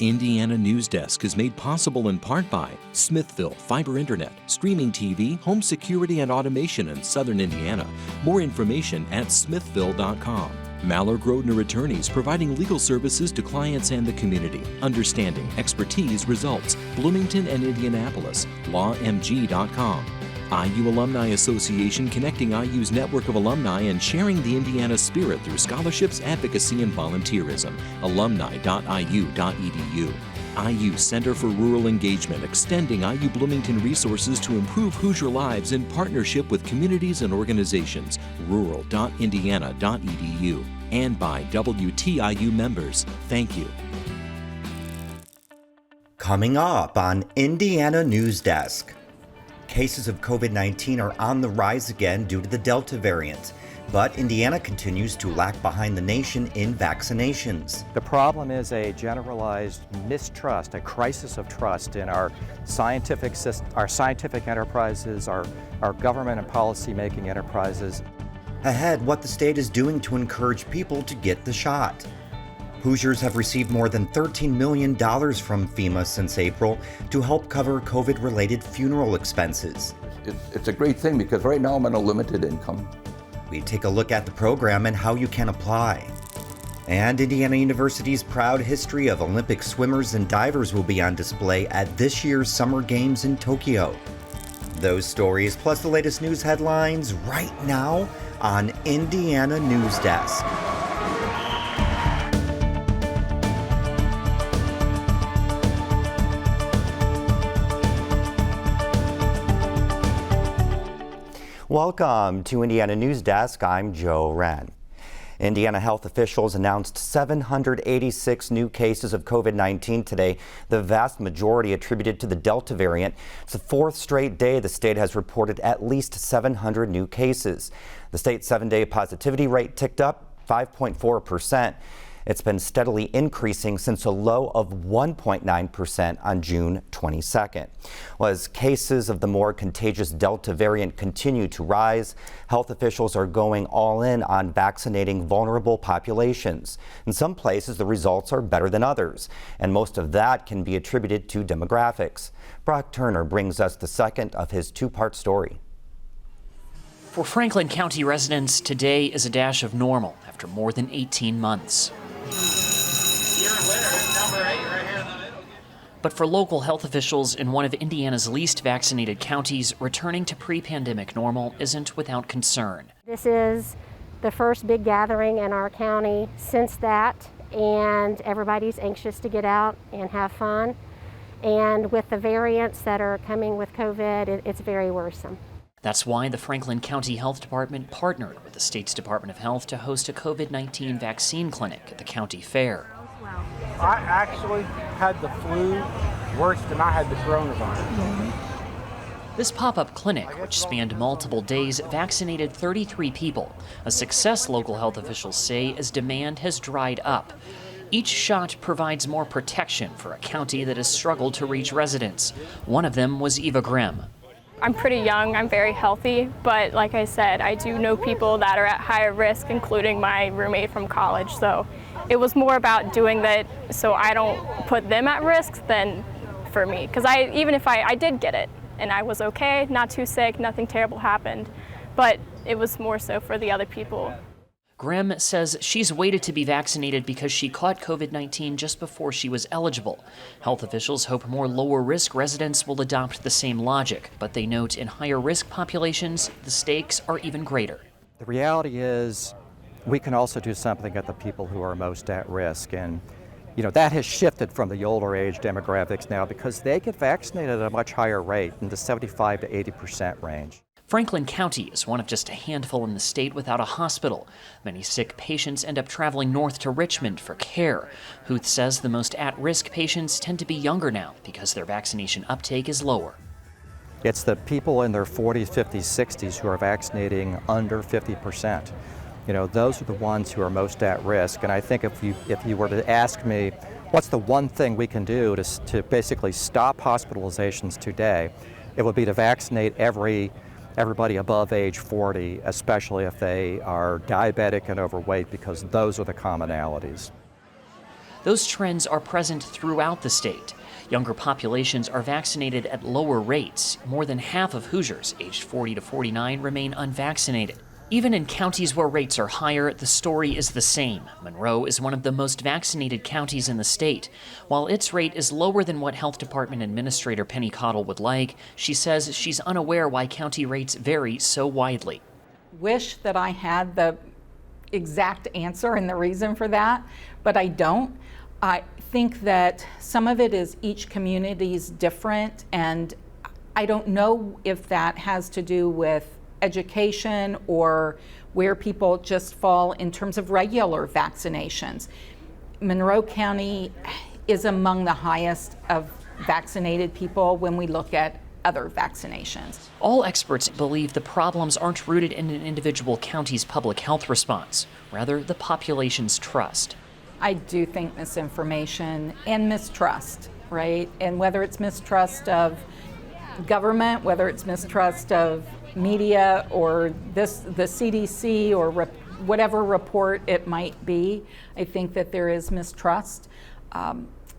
Indiana Newsdesk is made possible in part by Smithville Fiber Internet, streaming TV, home security and automation in Southern Indiana. More information at smithville.com. Maller Grodner Attorneys, providing legal services to clients and the community. Understanding, expertise, results. Bloomington and Indianapolis. lawmg.com. IU Alumni Association, connecting IU's network of alumni and sharing the Indiana spirit through scholarships, advocacy, and volunteerism. alumni.iu.edu. IU Center for Rural Engagement, extending IU Bloomington resources to improve Hoosier lives in partnership with communities and organizations. rural.indiana.edu. And by WTIU members. Thank you. Coming up on Indiana Newsdesk. Cases of COVID-19 are on the rise again due to the Delta variant, but Indiana continues to lag behind the nation in vaccinations. The problem is a generalized mistrust, a crisis of trust in our scientific enterprises, our government and policy-making enterprises. Ahead, what the state is doing to encourage people to get the shot. Hoosiers have received more than $13 million from FEMA since April to help cover COVID-related funeral expenses. It's a great thing because right now I'm on a limited income. We take a look at the program and how you can apply. And Indiana University's proud history of Olympic swimmers and divers will be on display at this year's Summer Games in Tokyo. Those stories, plus the latest news headlines, right now on Indiana Newsdesk. Welcome to Indiana Newsdesk. I'm Joe Wren. Indiana health officials announced 786 new cases of COVID-19 today, the vast majority attributed to the Delta variant. It's the fourth straight day the state has reported at least 700 new cases. The state's 7-day positivity rate ticked up 5.4%. It's been steadily increasing since a low of 1.9% on June 22nd. Well, as cases of the more contagious Delta variant continue to rise, health officials are going all in on vaccinating vulnerable populations. In some places, the results are better than others, and most of that can be attributed to demographics. Brock Turner brings us the second of his two-part story. For Franklin County residents, today is a dash of normal after more than 18 months. But for local health officials in one of Indiana's least vaccinated counties, returning to pre-pandemic normal isn't without concern. This is the first big gathering in our county since that, and everybody's anxious to get out and have fun. And with the variants that are coming with COVID, it's very worrisome. That's why the Franklin County Health Department partnered with the state's Department of Health to host a COVID-19 vaccine clinic at the county fair. I actually had the flu worse than I had the coronavirus. This pop-up clinic, which spanned multiple days, vaccinated 33 people, a success local health officials say as demand has dried up. Each shot provides more protection for a county that has struggled to reach residents. One of them was Eva Grimm. I'm pretty young, I'm very healthy, but like I said, I do know people that are at higher risk, including my roommate from college. So it was more about doing that so I don't put them at risk than for me. Because even if I did get it and I was okay, not too sick, nothing terrible happened, but it was more so for the other people. Grimm says she's waited to be vaccinated because she caught COVID-19 just before she was eligible. Health officials hope more lower-risk residents will adopt the same logic, but they note in higher-risk populations, the stakes are even greater. The reality is we can also do something at the people who are most at risk, and that has shifted from the older age demographics now because they get vaccinated at a much higher rate, in the 75 to 80% range. Franklin County is one of just a handful in the state without a hospital. Many sick patients end up traveling north to Richmond for care. Huth says the most at-risk patients tend to be younger now because their vaccination uptake is lower. It's the people in their 40s, 50s, 60s who are vaccinating under 50%. Those are the ones who are most at risk. And I think if you were to ask me, what's the one thing we can do to basically stop hospitalizations today, it would be to vaccinate everybody above age 40, especially if they are diabetic and overweight, because those are the commonalities. Those trends are present throughout the state. Younger populations are vaccinated at lower rates. More than half of Hoosiers aged 40 to 49 remain unvaccinated. Even in counties where rates are higher, the story is the same. Monroe is one of the most vaccinated counties in the state. While its rate is lower than what Health Department Administrator Penny Cottle would like, she says she's unaware why county rates vary so widely. Wish that I had the exact answer and the reason for that, but I don't. I think that some of it is each community's different, and I don't know if that has to do with education or where people just fall in terms of regular vaccinations. Monroe County is among the highest of vaccinated people when we look at other vaccinations. All experts believe the problems aren't rooted in an individual county's public health response, rather the population's trust. I do think misinformation and mistrust, right? And whether it's mistrust of government, whether it's mistrust of media or the CDC or whatever report it might be, I think that there is mistrust.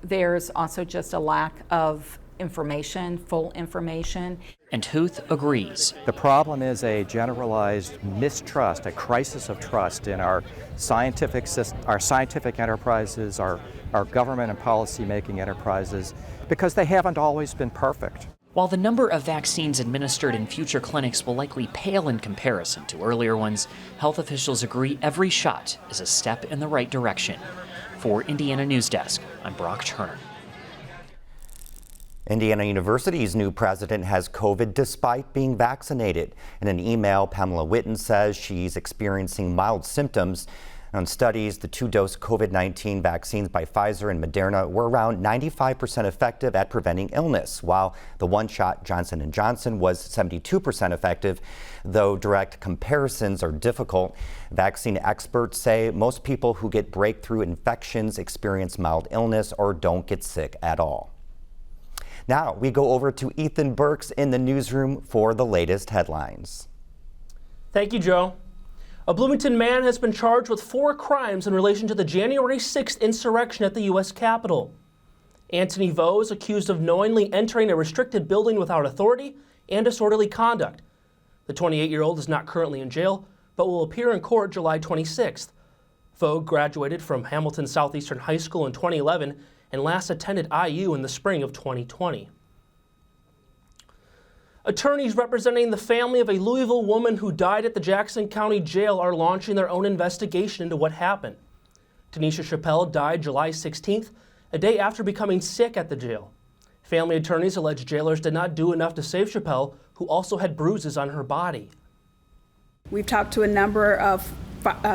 There's also just a lack of information, full information. And Huth agrees. The problem is a generalized mistrust, a crisis of trust in our scientific enterprises, our government and policy-making enterprises, because they haven't always been perfect. While the number of vaccines administered in future clinics will likely pale in comparison to earlier ones, health officials agree every shot is a step in the right direction. For Indiana Newsdesk, I'm Brock Turner. Indiana University's new president has COVID despite being vaccinated. In an email, Pamela Witten says she's experiencing mild symptoms. On studies, the two-dose COVID-19 vaccines by Pfizer and Moderna were around 95% effective at preventing illness, while the one-shot Johnson & Johnson was 72% effective, though direct comparisons are difficult. Vaccine experts say most people who get breakthrough infections experience mild illness or don't get sick at all. Now we go over to Ethan Burks in the newsroom for the latest headlines. Thank you, Joe. A Bloomington man has been charged with 4 crimes in relation to the January 6th insurrection at the U.S. Capitol. Anthony Vo is accused of knowingly entering a restricted building without authority and disorderly conduct. The 28-year-old is not currently in jail, but will appear in court July 26th. Vo graduated from Hamilton Southeastern High School in 2011 and last attended IU in the spring of 2020. Attorneys representing the family of a Louisville woman who died at the Jackson County Jail are launching their own investigation into what happened. Tanisha Chappelle died July 16th, a day after becoming sick at the jail. Family attorneys allege jailers did not do enough to save Chappelle, who also had bruises on her body. We've talked to a number of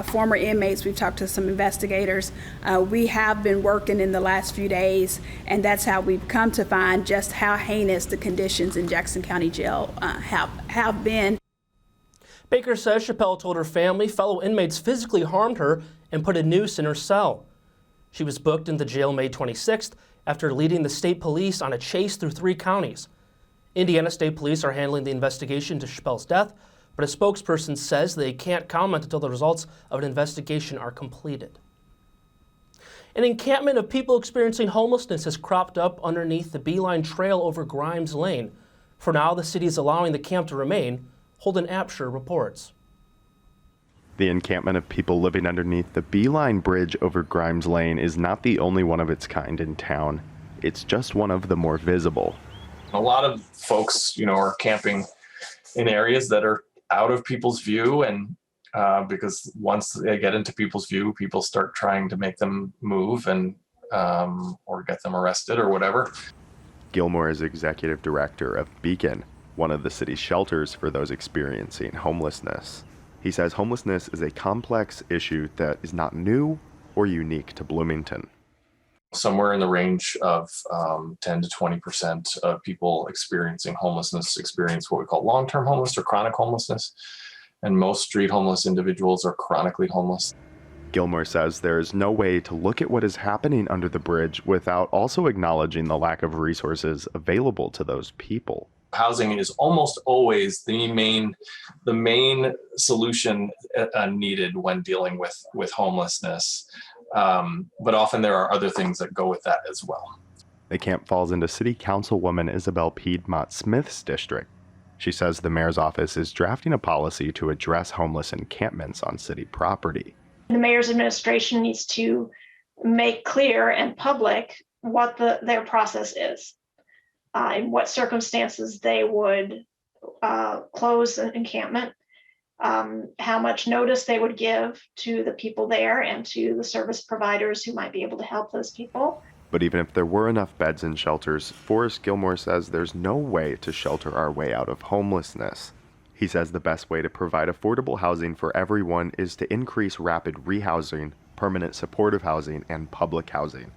former inmates. We've talked to some investigators. We have been working in the last few days, and that's how we've come to find just how heinous the conditions in Jackson County Jail have been. Baker says Chappelle told her family fellow inmates physically harmed her and put a noose in her cell. She was booked into jail May 26th after leading the state police on a chase through 3 counties. Indiana State Police are handling the investigation into Chappelle's death, but a spokesperson says they can't comment until the results of an investigation are completed. An encampment of people experiencing homelessness has cropped up underneath the Beeline Trail over Grimes Lane. For now, the city is allowing the camp to remain. Holden Apsher reports. The encampment of people living underneath the Beeline Bridge over Grimes Lane is not the only one of its kind in town. It's just one of the more visible. A lot of folks, are camping in areas that are out of people's view, and because once they get into people's view, people start trying to make them move and or get them arrested or whatever. Gilmore is executive director of Beacon, one of the city's shelters for those experiencing homelessness. He says homelessness is a complex issue that is not new or unique to Bloomington. Somewhere in the range of 10 to 20% of people experiencing homelessness experience what we call long-term homeless or chronic homelessness. And most street homeless individuals are chronically homeless. Gilmore says there is no way to look at what is happening under the bridge without also acknowledging the lack of resources available to those people. Housing is almost always the main solution needed when dealing with homelessness. But often there are other things that go with that as well. The camp falls into City Councilwoman Isabel Piedmont Smith's district. She says the mayor's office is drafting a policy to address homeless encampments on city property. The mayor's administration needs to make clear and public what their process is, in what circumstances they would close an encampment, how much notice they would give to the people there and to the service providers who might be able to help those people. But even if there were enough beds in shelters, Forrest Gilmore says there's no way to shelter our way out of homelessness. He says the best way to provide affordable housing for everyone is to increase rapid rehousing, permanent supportive housing, and public housing.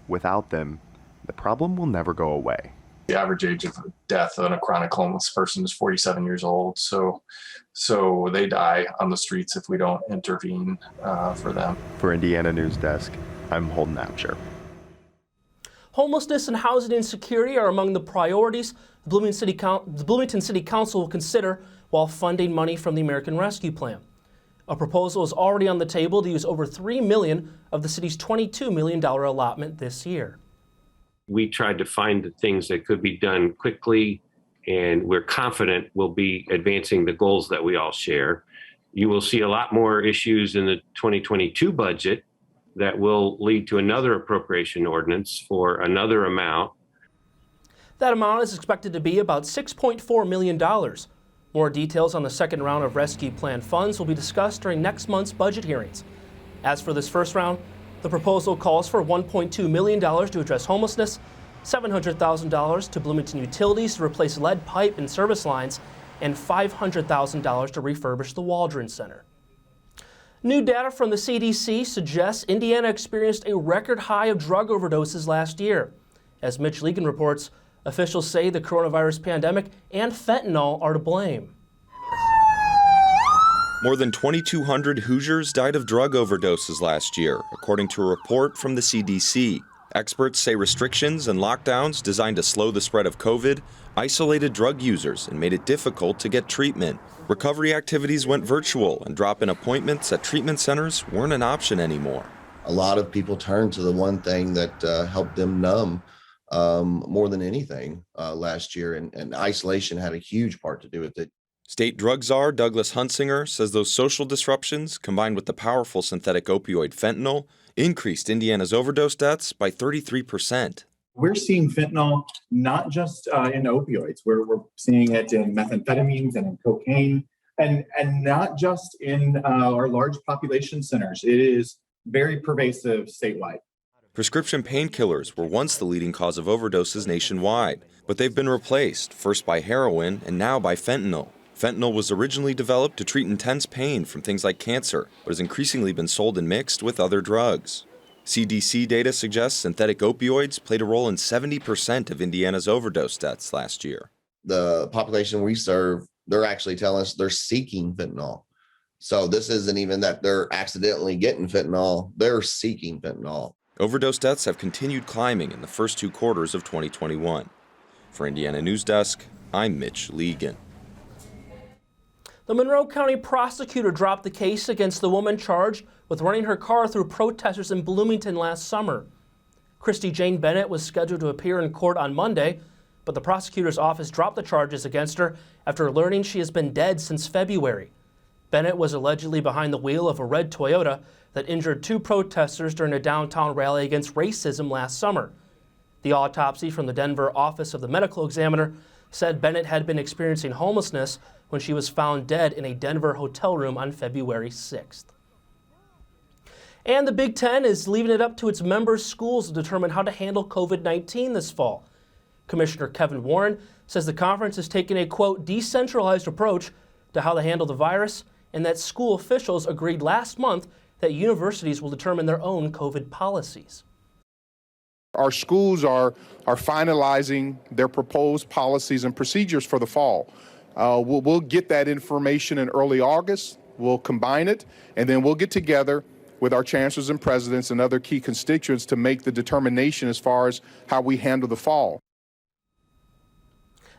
Without them, the problem will never go away. The average age of death on a chronic homeless person is 47 years old. So they die on the streets if we don't intervene for them. For Indiana Newsdesk, I'm Holden Apsher. Homelessness and housing insecurity are among the priorities the Bloomington City Council will consider while funding money from the American Rescue Plan. A proposal is already on the table to use over $3 million of the city's $22 million allotment this year. We tried to find the things that could be done quickly, and we're confident we'll be advancing the goals that we all share. You will see a lot more issues in the 2022 budget that will lead to another appropriation ordinance for another amount. That amount is expected to be about $6.4 million. More details on the second round of Rescue Plan funds will be discussed during next month's budget hearings. As for this first round, the proposal calls for $1.2 million to address homelessness, $700,000 to Bloomington Utilities to replace lead pipe and service lines, and $500,000 to refurbish the Waldron Center. New data from the CDC suggests Indiana experienced a record high of drug overdoses last year. As Mitch Legan reports, officials say the coronavirus pandemic and fentanyl are to blame. More than 2,200 Hoosiers died of drug overdoses last year, according to a report from the CDC. Experts say restrictions and lockdowns designed to slow the spread of COVID isolated drug users and made it difficult to get treatment. Recovery activities went virtual, and drop-in appointments at treatment centers weren't an option anymore. A lot of people turned to the one thing that helped them numb more than anything last year, and isolation had a huge part to do with it. State drug czar Douglas Hunsinger says those social disruptions, combined with the powerful synthetic opioid fentanyl, increased Indiana's overdose deaths by 33%. We're seeing fentanyl not just in opioids. We're seeing it in methamphetamines and in cocaine, and not just in our large population centers. It is very pervasive statewide. Prescription painkillers were once the leading cause of overdoses nationwide, but they've been replaced, first by heroin and now by fentanyl. Fentanyl was originally developed to treat intense pain from things like cancer, but has increasingly been sold and mixed with other drugs. CDC data suggests synthetic opioids played a role in 70% of Indiana's overdose deaths last year. The population we serve, they're actually telling us they're seeking fentanyl. So this isn't even that they're accidentally getting fentanyl, they're seeking fentanyl. Overdose deaths have continued climbing in the first 2 quarters of 2021. For Indiana Newsdesk, I'm Mitch Legan. The Monroe County Prosecutor dropped the case against the woman charged with running her car through protesters in Bloomington last summer. Christy Jane Bennett was scheduled to appear in court on Monday, but the prosecutor's office dropped the charges against her after learning she has been dead since February. Bennett was allegedly behind the wheel of a red Toyota that injured 2 protesters during a downtown rally against racism last summer. The autopsy from the Denver office of the medical examiner said Bennett had been experiencing homelessness when she was found dead in a Denver hotel room on February 6th. And the Big Ten is leaving it up to its members' schools to determine how to handle COVID-19 this fall. Commissioner Kevin Warren says the conference is taking a, quote, decentralized approach to how to handle the virus, and that school officials agreed last month that universities will determine their own COVID policies. Our schools are finalizing their proposed policies and procedures for the fall. We'll get that information in early August. We'll combine it, and then we'll get together with our chancellors and presidents and other key constituents to make the determination as far as how we handle the fall.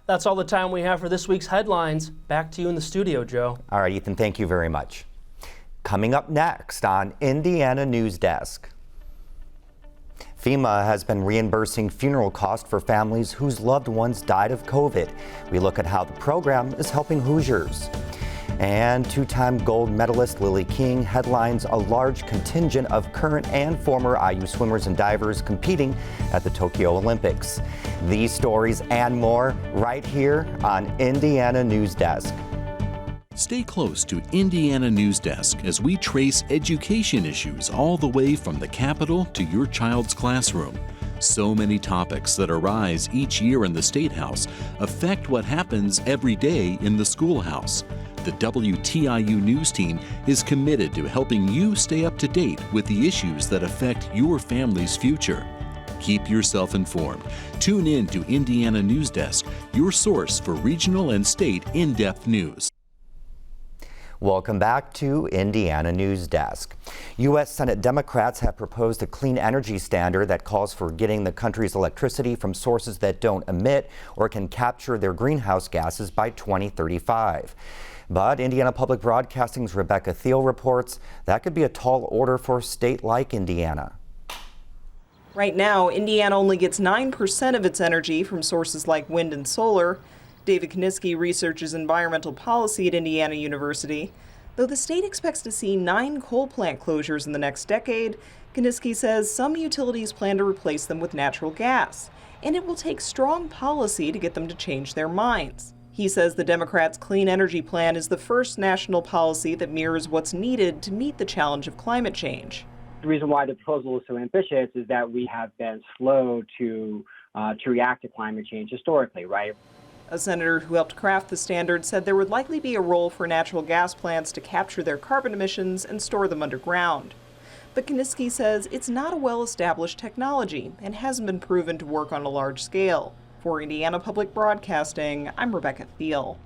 That's all the time we have for this week's headlines. Back to you in the studio, Joe. All right, Ethan, thank you very much. Coming up next on Indiana Newsdesk. FEMA has been reimbursing funeral costs for families whose loved ones died of COVID. We look at how the program is helping Hoosiers. And two-time gold medalist Lily King headlines a large contingent of current and former IU swimmers and divers competing at the Tokyo Olympics. These stories and more right here on Indiana Newsdesk. Stay close to Indiana Newsdesk as we trace education issues all the way from the Capitol to your child's classroom. So many topics that arise each year in the State House affect what happens every day in the schoolhouse. The WTIU News Team is committed to helping you stay up to date with the issues that affect your family's future. Keep yourself informed. Tune in to Indiana Newsdesk, your source for regional and state in-depth news. Welcome back to Indiana Newsdesk. U.S. Senate Democrats have proposed a clean energy standard that calls for getting the country's electricity from sources that don't emit or can capture their greenhouse gases by 2035. But Indiana Public Broadcasting's Rebecca Thiel reports that could be a tall order for a state like Indiana. Right now, Indiana only gets 9% of its energy from sources like wind and solar. David Kaniski researches environmental policy at Indiana University. Though the state expects to see 9 coal plant closures in the next decade, Kaniski says some utilities plan to replace them with natural gas, and it will take strong policy to get them to change their minds. He says the Democrats' clean energy plan is the first national policy that mirrors what's needed to meet the challenge of climate change. The reason why the proposal is so ambitious is that we have been slow to react to climate change historically, right? A senator who helped craft the standard said there would likely be a role for natural gas plants to capture their carbon emissions and store them underground. But Kaniski says it's not a well-established technology and hasn't been proven to work on a large scale. For Indiana Public Broadcasting, I'm Rebecca Thiel.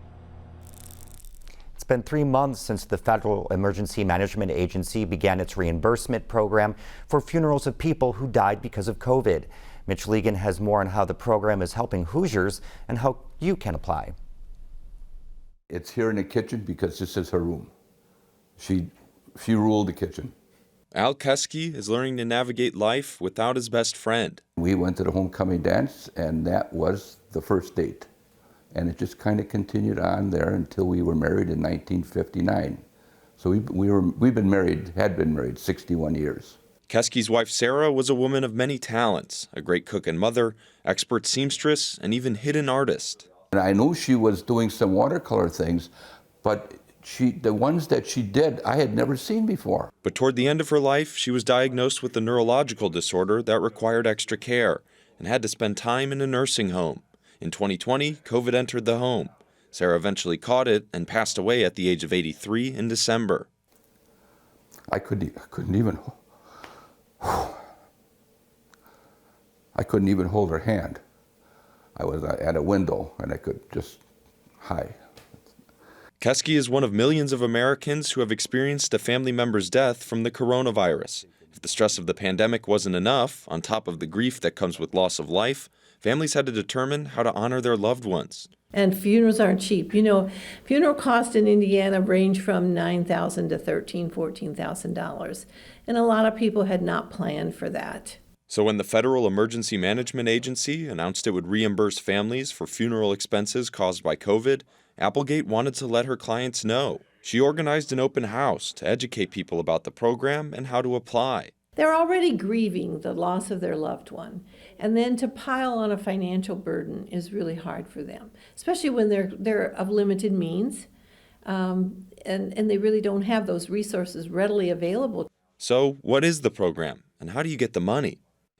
It's been 3 months since the Federal Emergency Management Agency began its reimbursement program for funerals of people who died because of COVID. Mitch Legan has more on how the program is helping Hoosiers and how you can apply. It's here in the kitchen because this is her room. She ruled the kitchen. Al Keski is learning to navigate life without his best friend. We went to the homecoming dance, and that was the first date. And it just kind of continued on there until we were married in 1959. So had been married 61 years. Keski's wife Sarah was a woman of many talents, a great cook and mother, expert seamstress, and even hidden artist. And I know she was doing some watercolor things, but the ones that she did, I had never seen before. But toward the end of her life, she was diagnosed with a neurological disorder that required extra care and had to spend time in a nursing home. In 2020, COVID entered the home. Sarah eventually caught it and passed away at the age of 83 in December. I couldn't even hold her hand. I was at a window and I could just, hi. Keski is one of millions of Americans who have experienced a family member's death from the coronavirus. If the stress of the pandemic wasn't enough, on top of the grief that comes with loss of life, families had to determine how to honor their loved ones. And funerals aren't cheap. You know, funeral costs in Indiana range from $9,000 to $13,000, $14,000. And a lot of people had not planned for that. So when the Federal Emergency Management Agency announced it would reimburse families for funeral expenses caused by COVID, Applegate wanted to let her clients know. She organized an open house to educate people about the program and how to apply. They're already grieving the loss of their loved one, and then to pile on a financial burden is really hard for them, especially when they're of limited means, and they really don't have those resources readily available. So what is the program, and how do you get the money?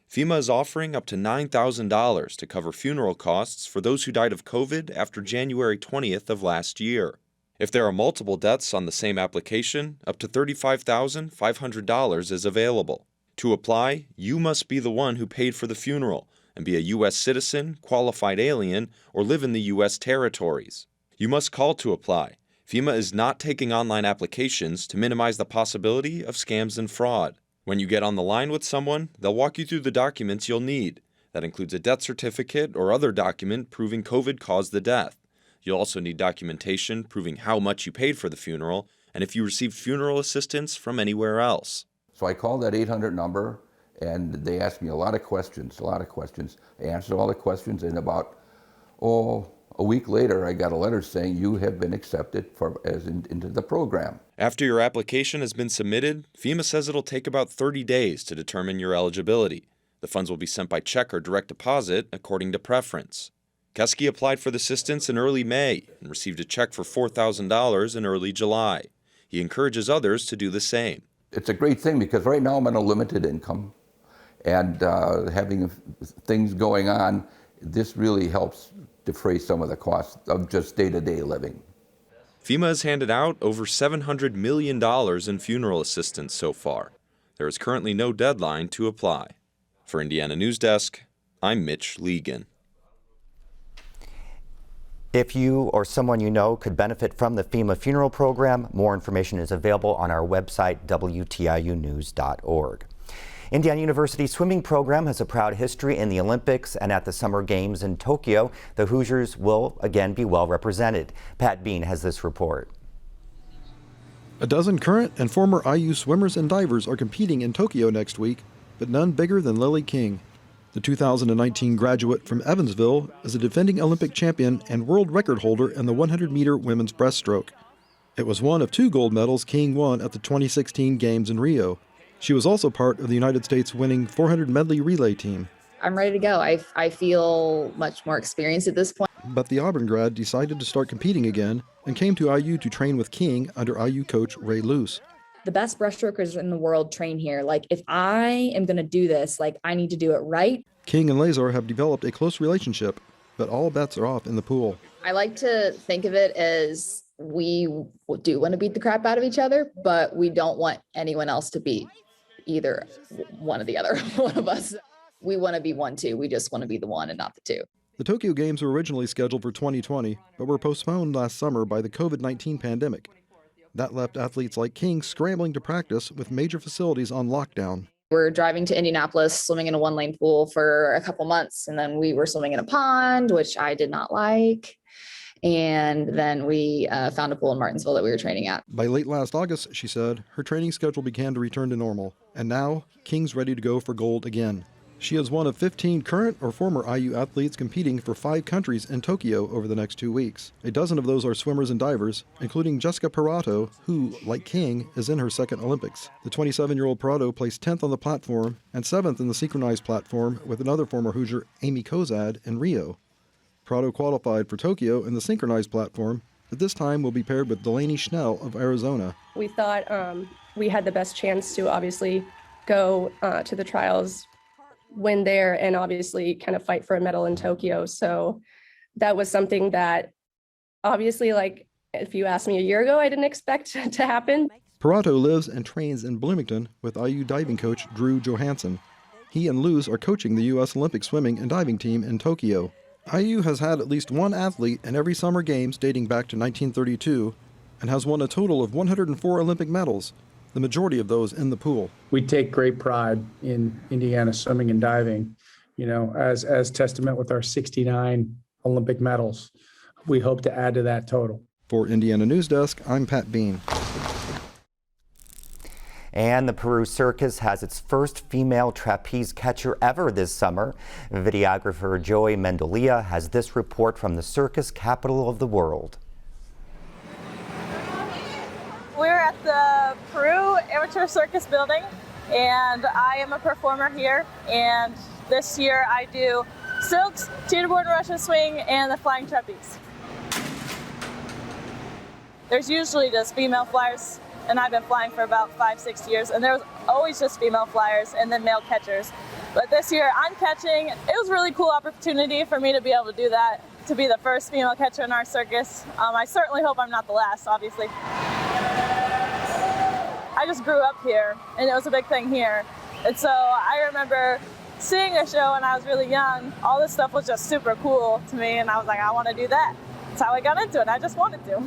FEMA is offering up to $9,000 to cover funeral costs for those who died of COVID after January 20th of last year. If there are multiple deaths on the same application, up to $35,500 is available. To apply, you must be the one who paid for the funeral and be a U.S. citizen, qualified alien, or live in the U.S. territories. You must call to apply. FEMA is not taking online applications to minimize the possibility of scams and fraud. When you get on the line with someone, they'll walk you through the documents you'll need. That includes a death certificate or other document proving COVID caused the death. You'll also need documentation proving how much you paid for the funeral and if you received funeral assistance from anywhere else. So I called that 800 number And they asked me a lot of questions. I answered all the questions, and about, a week later, I got a letter saying you have been accepted into the program. After your application has been submitted, FEMA says it'll take about 30 days to determine your eligibility. The funds will be sent by check or direct deposit according to preference. Keski applied for the assistance in early May and received a check for $4,000 in early July. He encourages others to do the same. It's a great thing because right now I'm on a limited income, and having things going on, this really helps defray some of the costs of just day-to-day living. FEMA has handed out over $700 million in funeral assistance so far. There is currently no deadline to apply. For Indiana Newsdesk, I'm Mitch Legan. If you or someone you know could benefit from the FEMA funeral program, more information is available on our website, WTIUnews.org. Indiana University's swimming program has a proud history in the Olympics, and at the Summer Games in Tokyo, the Hoosiers will again be well represented. Pat Bean has this report. A dozen current and former IU swimmers and divers are competing in Tokyo next week, but none bigger than Lily King. The 2019 graduate from Evansville is a defending Olympic champion and world record holder in the 100-meter women's breaststroke. It was one of 2 gold medals King won at the 2016 Games in Rio. She was also part of the United States winning 400 medley relay team. I'm ready to go. I feel much more experienced at this point. But the Auburn grad decided to start competing again and came to IU to train with King under IU coach Ray Luce. The best breaststrokers in the world train here. Like, if I am going to do this, I need to do it right. King and Lazar have developed a close relationship, but all bets are off in the pool. I like to think of it as we do want to beat the crap out of each other, but we don't want anyone else to beat either one or the other one of us. We want to be 1-2. We just want to be the 1 and not the 2. The Tokyo Games were originally scheduled for 2020, but were postponed last summer by the COVID-19 pandemic. That left athletes like King scrambling to practice with major facilities on lockdown. We're driving to Indianapolis, swimming in a 1-lane pool for a couple months, and then we were swimming in a pond, which I did not like. And then we found a pool in Martinsville that we were training at. By late last August, she said, her training schedule began to return to normal. And now, King's ready to go for gold again. She is one of 15 current or former IU athletes competing for 5 countries in Tokyo over the next 2 weeks. A dozen of those are swimmers and divers, including Jessica Parato, who, like King, is in her second Olympics. The 27-year-old Parato placed 10th on the platform and 7th in the synchronized platform with another former Hoosier, Amy Kozad, in Rio. Parato qualified for Tokyo in the synchronized platform, but this time will be paired with Delaney Schnell of Arizona. We thought we had the best chance to obviously go to the trials, win there, and obviously kind of fight for a medal in Tokyo. So that was something that obviously, if you asked me a year ago, I didn't expect to happen. Parato lives and trains in Bloomington with IU diving coach Drew Johansson. He and Luz are coaching the U.S. Olympic swimming and diving team in Tokyo. IU has had at least one athlete in every Summer Games dating back to 1932 and has won a total of 104 Olympic medals, the majority of those in the pool. We take great pride in Indiana swimming and diving, as testament with our 69 Olympic medals. We hope to add to that total. For Indiana Newsdesk, I'm Pat Bean. And the Peru Circus has its first female trapeze catcher ever this summer. Videographer Joey Mendolia has this report from the circus capital of the world. We're at the Peru Amateur Circus building, and I am a performer here. And this year I do silks, teeterboard Russian swing, and the flying trapeze. There's usually just female flyers, and I've been flying for about 5-6 years, and there was always just female flyers and then male catchers. But this year I'm catching. It was a really cool opportunity for me to be able to do that, to be the first female catcher in our circus. I certainly hope I'm not the last, obviously. I just grew up here, and it was a big thing here. And so I remember seeing a show when I was really young. All this stuff was just super cool to me, and I was like, I want to do that. That's how I got into it. I just wanted to.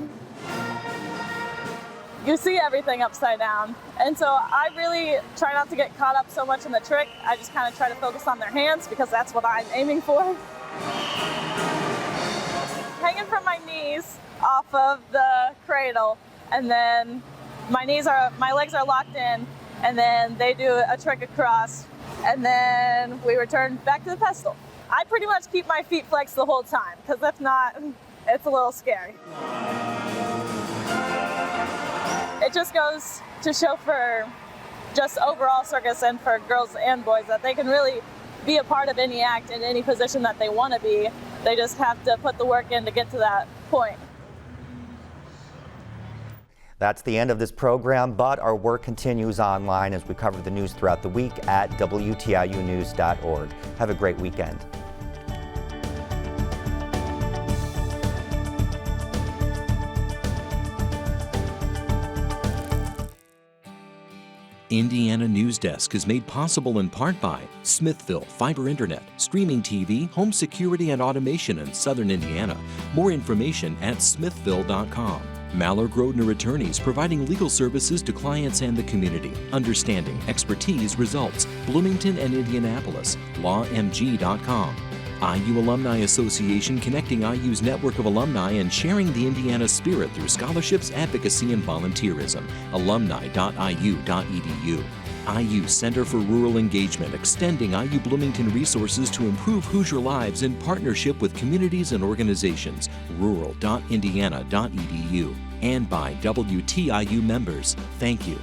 You see everything upside down. And so I really try not to get caught up so much in the trick. I just kind of try to focus on their hands because that's what I'm aiming for. Hanging from my knees off of the cradle, and then my legs are locked in, and then they do a trick across and then we return back to the pedestal. I pretty much keep my feet flexed the whole time, because if not, it's a little scary. It just goes to show for just overall circus and for girls and boys that they can really be a part of any act in any position that they want to be. They just have to put the work in to get to that point. That's the end of this program, but our work continues online as we cover the news throughout the week at WTIUnews.org. Have a great weekend. Indiana Newsdesk is made possible in part by Smithville Fiber Internet, streaming TV, home security and automation in Southern Indiana. More information at smithville.com. Maller Grodner Attorneys, providing legal services to clients and the community. Understanding, expertise, results. Bloomington and Indianapolis. lawmg.com. IU Alumni Association, connecting IU's network of alumni and sharing the Indiana spirit through scholarships, advocacy, and volunteerism. alumni.iu.edu. IU Center for Rural Engagement, extending IU Bloomington resources to improve Hoosier lives in partnership with communities and organizations. rural.indiana.edu. And by WTIU members. Thank you.